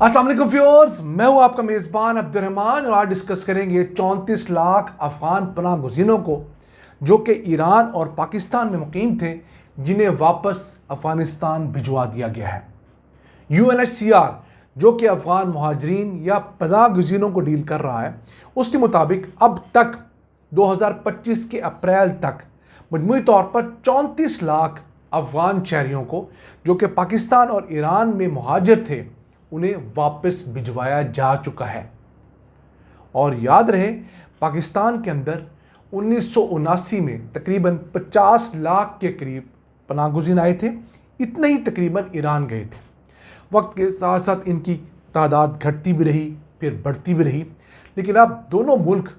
अस्सलाम वालेकुम व्यूअर्स, मैं हूं आपका मेज़बान अब्दुर्रहमान और आज डिस्कस करेंगे 34 लाख अफगान पनाह गुज़ीनों को जो कि ईरान और पाकिस्तान में मुकीम थे, जिन्हें वापस अफ़गानिस्तान भिजवा दिया गया है। UNHCR जो कि अफ़गान महाजरीन या पनाह गुज़ीनों को डील कर रहा है, उसके मुताबिक अब तक 2025 के अप्रैल तक मजमूई तौर पर 34 लाख अफ़गान शहरियों को जो कि पाकिस्तान और ईरान में मुहाजिर थे, उन्हें वापस भिजवाया जा चुका है। और याद रहे, पाकिस्तान के अंदर 1979 में तकरीबन 50 लाख के करीब पनाहगुज़ीन आए थे। इतने ही तकरीबन ईरान गए थे। वक्त के साथ साथ इनकी तादाद घटती भी रही, फिर बढ़ती भी रही, लेकिन अब दोनों मुल्क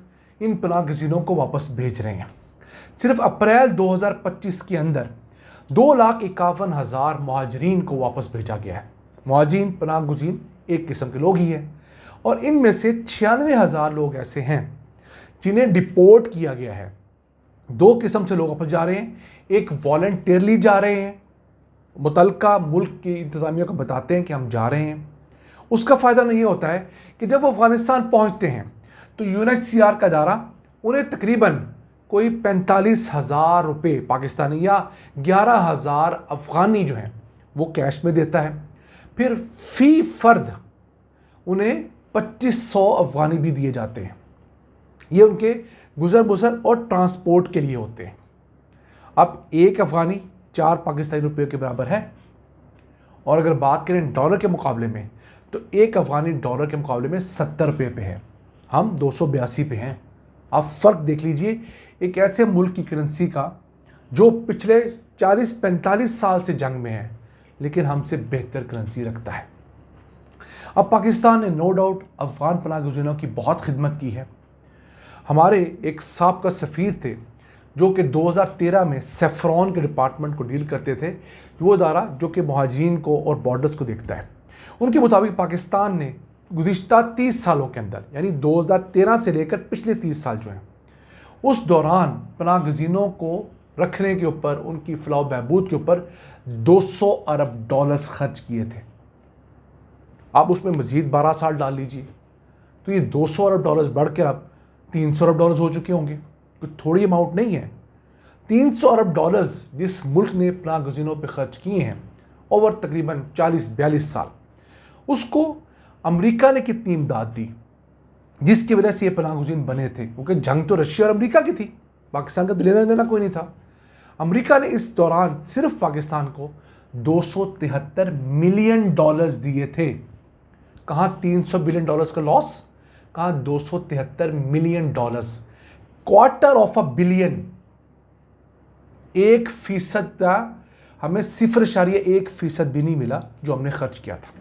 इन पनाहगुज़ीनों को वापस भेज रहे हैं। सिर्फ अप्रैल 2025 के अंदर 2,51,000 महाजरीन को वापस भेजा गया है। मुहाजिरीन पनाहगुज़ीन एक किस्म के लोग ही हैं और इनमें से 96,000 लोग ऐसे हैं जिन्हें डिपोर्ट किया गया है। दो किस्म से लोग वापस जा रहे हैं, एक वॉलंटियरली जा रहे हैं, मुतलका मुल्क की इंतज़ामिया को बताते हैं कि हम जा रहे हैं। उसका फ़ायदा नहीं होता है कि जब वो अफ़गानिस्तान पहुँचते हैं तो UNHCR का इदारा उन्हें तकरीबन कोई 45,000 रुपये पाकिस्तानी या 11,000 अफ़गानी जो हैं वो कैश में देता है। फिर फ़ी फ़र्द उन्हें 2500 अफ़गानी भी दिए जाते हैं। ये उनके गुज़र बसर और ट्रांसपोर्ट के लिए होते हैं। अब एक अफ़गानी 4 पाकिस्तानी रुपये के बराबर है और अगर बात करें डॉलर के मुकाबले में तो एक अफ़गानी डॉलर के मुकाबले में 70 रुपये पे है, हम 282 पे हैं। आप फ़र्क देख लीजिए, एक ऐसे मुल्क की करेंसी का जो पिछले 40-45 साल से जंग में है लेकिन हमसे बेहतर करेंसी रखता है। अब पाकिस्तान ने नो डाउट अफ़गान पनाहगुज़ीनों की बहुत खिदमत की है। हमारे एक साबिक़ा सफ़ीर थे जो कि 2013 में सेफ्रॉन के डिपार्टमेंट को डील करते थे, वो इदारा जो कि मुहाजिरीन को और बॉर्डर्स को देखता है। उनके मुताबिक पाकिस्तान ने गुज़िश्ता 30 सालों के अंदर, यानी 2013 से लेकर पिछले 30 साल जो हैं, उस दौरान पनाहगुज़ीनों को रखने के ऊपर, उनकी फलाह बहबूद के ऊपर 200 अरब डॉलर्स खर्च किए थे। आप उसमें मज़ीद 12 साल डाल लीजिए तो ये 200 अरब डॉलर्स बढ़कर अब 300 अरब डॉलर्स हो चुके होंगे। कोई थोड़ी अमाउंट नहीं है। 300 अरब डॉलर्स जिस मुल्क ने पनाहगुज़ीनों पे खर्च किए हैं ओवर तकरीबन 40-42 साल, उसको अमेरिका ने कितनी इमदाद दी जिसकी वजह से ये पनाहगुज़ीन बने थे, क्योंकि जंग तो रशिया और अमेरिका की थी, पाकिस्तान का लेना देना कोई नहीं था। अमेरिका ने इस दौरान सिर्फ पाकिस्तान को 273 मिलियन डॉलर्स दिए थे। कहाँ 300 बिलियन डॉलर्स का लॉस, कहाँ 273 million dollars, quarter of a billion. 1% का हमें 0.1% भी नहीं मिला जो हमने खर्च किया था।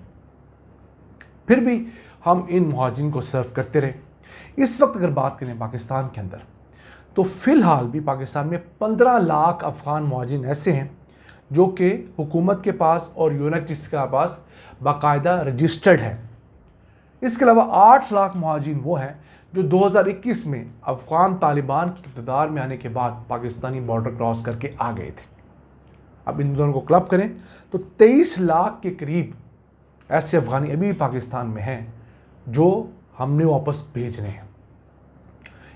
फिर भी हम इन मुहाजिरीन को सर्व करते रहे। इस वक्त अगर बात करें पाकिस्तान के अंदर तो फ़िलहाल भी पाकिस्तान में 15 लाख अफ़गान मुहाजिरीन ऐसे हैं जो कि हुकूमत के पास और UNHCR के पास बाकायदा रजिस्टर्ड है। इसके अलावा 8 लाख मुहाजिरीन वो हैं जो 2021 में अफ़गान तालिबान की इक़्तिदार में आने के बाद पाकिस्तानी बॉर्डर क्रॉस करके आ गए थे। अब इन दोनों को क्लब करें तो 23 लाख के करीब ऐसे अफ़गानी अभी भी पाकिस्तान में हैं जो हमने वापस भेजने हैं।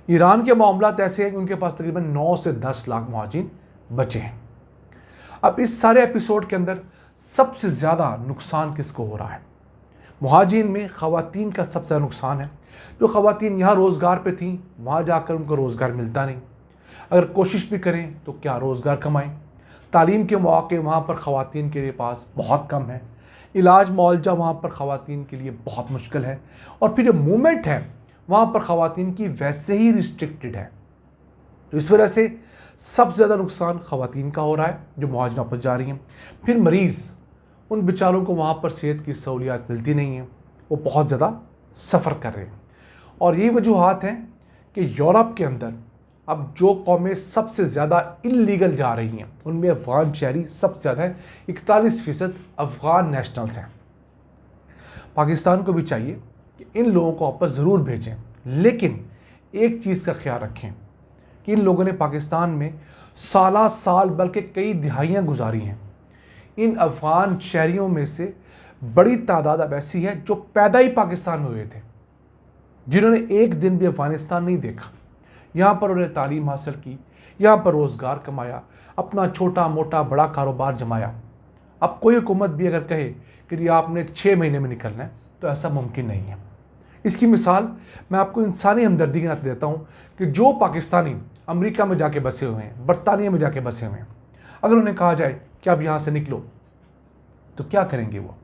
ईरान के मामलात ऐसे हैं कि उनके पास तकरीबन 9 से 10 लाख मुहाजिरीन बचे हैं। अब इस सारे एपिसोड के अंदर सबसे ज़्यादा नुकसान किसको हो रहा है? मुहाजिरीन में ख़वातीन का सबसे ज़्यादा नुकसान है। जो ख़वातीन यहाँ रोज़गार पे थीं, वहाँ जाकर उनको रोज़गार मिलता नहीं। अगर कोशिश भी करें तो क्या रोज़गार कमाएं? तालीम के मौके वहाँ पर ख़वातीन के पास बहुत कम है। इलाज मुआवजा वहाँ पर ख़वातीन के लिए बहुत मुश्किल है। और फिर जो मूवमेंट है वहाँ पर ख़वातीन की वैसे ही रिस्ट्रिक्टेड है। तो इस वजह से सबसे ज़्यादा नुकसान ख़वातीन का हो रहा है जो मुहाजिर वापस जा रही हैं। फिर मरीज़, उन बेचारों को वहाँ पर सेहत की सहूलियात मिलती नहीं हैं, वो बहुत ज़्यादा सफ़र कर रहे हैं। और यही वजूहात हैं कि यूरोप के अंदर अब जो कौमें सबसे ज़्यादा इल्लीगल जा रही हैं उनमें अफ़गान शहरी सबसे ज़्यादा है। 41% अफ़गान नेशनल्स हैं। पाकिस्तान को भी चाहिए कि इन लोगों को वापस ज़रूर भेजें, लेकिन एक चीज़ का ख्याल रखें कि इन लोगों ने पाकिस्तान में साल बल्कि कई दिहाइयाँ गुजारी हैं। इन अफ़गान शहरियों में से बड़ी तादाद अब ऐसी है जो पैदा ही पाकिस्तान में हुए थे, जिन्होंने एक दिन भी अफगानिस्तान नहीं देखा। यहाँ पर उन्हें तालीम हासिल की, यहाँ पर रोज़गार कमाया, अपना छोटा मोटा बड़ा कारोबार जमाया। अब कोई हुकूमत भी अगर कहे कि ये आपने 6 महीने में निकलना है, तो ऐसा मुमकिन नहीं है। इसकी मिसाल मैं आपको इंसानी हमदर्दी के नाते देता हूँ कि जो पाकिस्तानी अमेरिका में जाके बसे हुए हैं, बरतानिया में जाके बसे हुए हैं, अगर उन्हें कहा जाए कि आप यहाँ से निकलो, तो क्या करेंगे वो?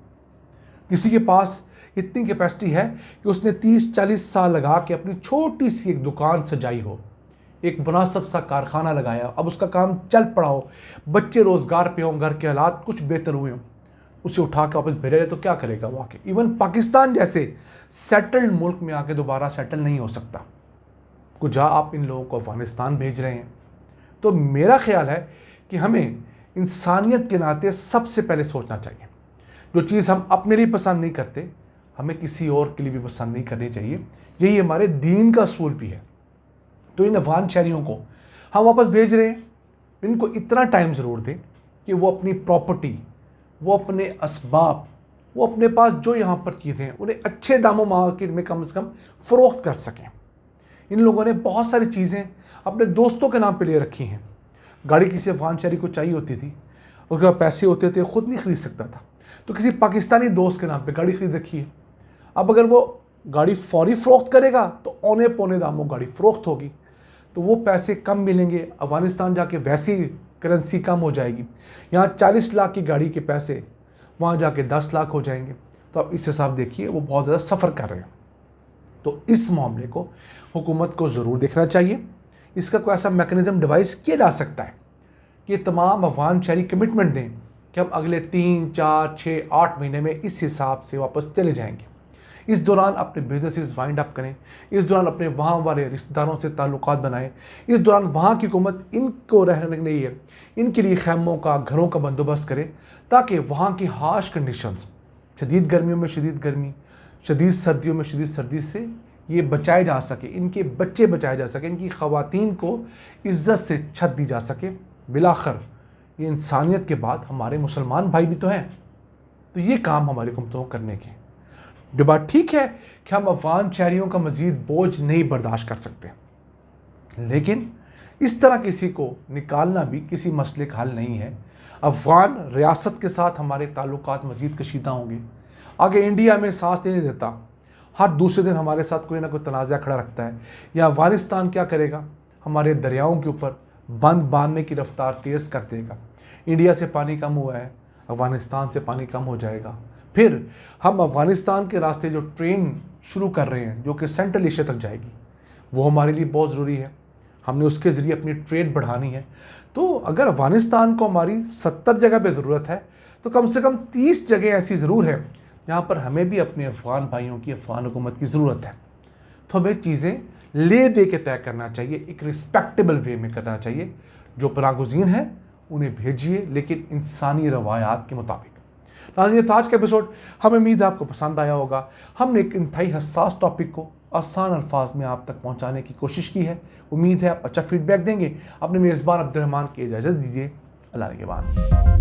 किसी के पास इतनी कैपेसिटी है कि उसने 30-40 साल लगा के अपनी छोटी सी एक दुकान सजाई हो, एक मुनासिब सा कारखाना लगाया, अब उसका काम चल पड़ा हो, बच्चे रोज़गार पे हों, घर के हालात कुछ बेहतर हुए हों, उसे उठा के वापस भेजा जाए तो क्या करेगा वो आके? इवन पाकिस्तान जैसे सेटल्ड मुल्क में आके दोबारा सेटल नहीं हो सकता। कुछ आप इन लोगों को अफ़गानिस्तान भेज रहे हैं। तो मेरा ख्याल है कि हमें इंसानियत के नाते सबसे पहले सोचना चाहिए, जो चीज़ हम अपने लिए पसंद नहीं करते, हमें किसी और के लिए भी पसंद नहीं करनी चाहिए। यही हमारे दीन का असूल भी है। तो इन अफ़गान शहरियों को हम वापस भेज रहे हैं, इनको इतना टाइम ज़रूर दें कि वो अपनी प्रॉपर्टी, वो अपने असबाब, वो अपने पास जो यहाँ पर चीज़ें हैं, उन्हें अच्छे दामों मार्केट में कम से कम फ़रोख्त कर सकें। इन लोगों ने बहुत सारी चीज़ें अपने दोस्तों के नाम पे ले रखी हैं। गाड़ी किसी अफ़गान शहरी को चाहिए होती थी, उसके पास पैसे होते थे, ख़ुद नहीं ख़रीद सकता था, तो किसी पाकिस्तानी दोस्त के नाम पे गाड़ी खरीद रखी है। अब अगर वो गाड़ी फौरी फ़रोख्त करेगा तो औने पौने दामों गाड़ी फ़रोख्त होगी, तो वो पैसे कम मिलेंगे। अफ़गानिस्तान जाके वैसी करेंसी कम हो जाएगी, यहाँ 40 लाख की गाड़ी के पैसे वहाँ जाके 10 लाख हो जाएंगे। तो आप इस हिसाब देखिए, वो बहुत ज़्यादा सफ़र कर रहे हैं। तो इस मामले को हुकूमत को ज़रूर देखना चाहिए। इसका कोई ऐसा मैकेनिज़्म डिवाइस किया जा सकता है कि तमाम अफ़गान शहरी कमिटमेंट दें कि हम अगले 3, 4, 6, 8 महीने में इस हिसाब से वापस चले जाएंगे। इस दौरान अपने बिजनेसेस वाइंड अप करें, इस दौरान अपने वहाँ वाले रिश्तेदारों से ताल्लुकात बनाएं, इस दौरान वहाँ की हुकूमत इनको रहने के लिए, इनके लिए खैमों का, घरों का बंदोबस्त करे, ताकि वहाँ की हार्श कंडीशंस, शदीद गर्मियों में शदीद गर्मी, शदीद सर्दियों में शदीद सर्दी से ये बचाए जा सके, इनके बच्चे बचाए जा सके, इनकी ख़वातीन को इज़्ज़त से छत दी जा सके। बिलाखिर ये इंसानियत के बाद हमारे मुसलमान भाई भी तो हैं, तो ये काम हमारी हुकूमतों को करने के। जो बात ठीक है कि हम अफ़गान शहरियों का मज़ीद बोझ नहीं बर्दाश्त कर सकते, लेकिन इस तरह किसी को निकालना भी किसी मसले का हल नहीं है। अफ़गान रियासत के साथ हमारे ताल्लुकात मज़ीद कशीदा होंगे। आगे इंडिया में सांस नहीं देता, हर दूसरे दिन हमारे साथ कोई ना कोई तनाज़ा खड़ा रखता है। या अफ़गानिस्तान क्या करेगा? हमारे दरियाओं के ऊपर बंद बांधने की रफ्तार तेज़ कर देगा। इंडिया से पानी कम हुआ है, अफ़गानिस्तान से पानी कम हो जाएगा। फिर हम अफ़गानिस्तान के रास्ते जो ट्रेन शुरू कर रहे हैं, जो कि सेंट्रल एशिया तक जाएगी, वो हमारे लिए बहुत ज़रूरी है। हमने उसके ज़रिए अपनी ट्रेड बढ़ानी है। तो अगर अफ़गानिस्तान को हमारी 70 जगह पे ज़रूरत है, तो कम से कम 30 जगह ऐसी ज़रूर है जहाँ पर हमें भी अपने अफ़गान भाइयों की, अफ़गान हुकूमत की ज़रूरत है। तो हमें चीज़ें ले दे के तय करना चाहिए, एक रिस्पेक्टेबल वे में करना चाहिए। जो पनागुज़ीन हैं उन्हें भेजिए, लेकिन इंसानी रवायात के मुताबिक। नाज़रीन, आज का एपिसोड हमें उम्मीद है आपको पसंद आया होगा। हमने एक इंतहाई हसास टॉपिक को आसान अल्फाज में आप तक पहुंचाने की कोशिश की है। उम्मीद है आप अच्छा फीडबैक देंगे। अपने मेज़बान अब्दुर्रहमान की इजाज़त दीजिए। अल्लाह के बाद।